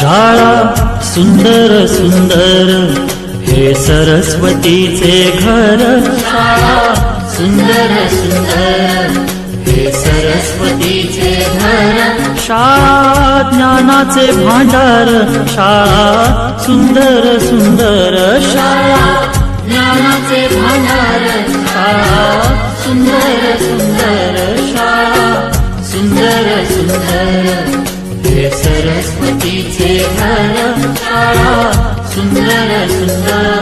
शाळा सुंदर सुंदर हे सरस्वतीचे घर, शाळा सुंदर सुंदर हे सरस्वतीचे घर, शाळा ज्ञानाचे भांडार, शाळा सुंदर सुंदर, शाळा ज्ञानाचे भांडार, शाळा सुंदर सुंदर, शाळा सुंदर सुंदर हे सरस्वतीचे घर, शाळा सुंदर सुंदर।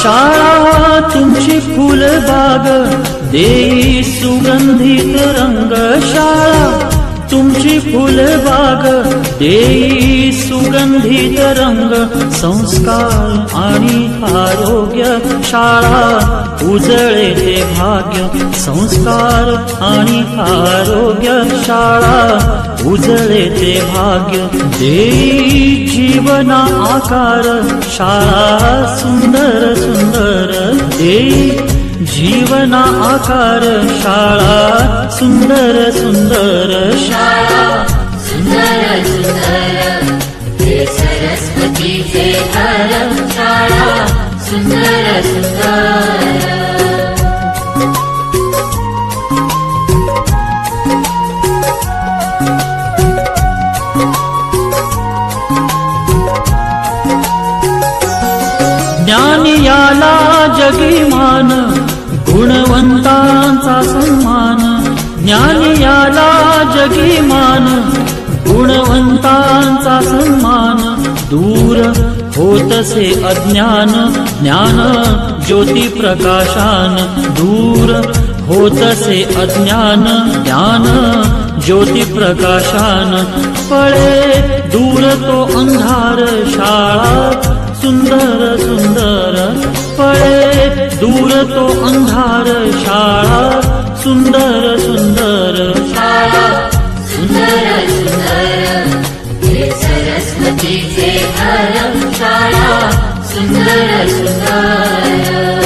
शाळा तुमची फुलबाग देई सुगंधित रंग, शाळा तुमची फुलबाग देई सुगंधित रंग, संस्कार आणि आरोग्य शाळा उजळे ते भाग्य, संस्कार आणि आरोग्य शाळा उजळे ते भाग्य, देई जीवना आकार शाळा सुंदर सुंदर, देई जीवना आकार शाळा सुंदर सुंदर, शाळा सुंदर सुंदर हे सरस्वतीचे घर, शाळा सुंदर सुंदर। ज्ञान याला जगी मान, गुणवंतांचा सन्मान, ज्ञान याला जगी मान, गुणवंतांचा सन्मान, दूर होतसे अज्ञान, ज्ञान ज्योती प्रकाशान, दूर होतसे अज्ञान, ज्ञान ज्योती प्रकाशान, पळे दूर तो अंधार शाळा सुंदर सुंदर, पळे दूर तो अंधार शाळा सुंदर सुंदर, शाळा सुंदर सुंदर हे सरस्वतीचे घर, शाळा सुंदर सुंदर।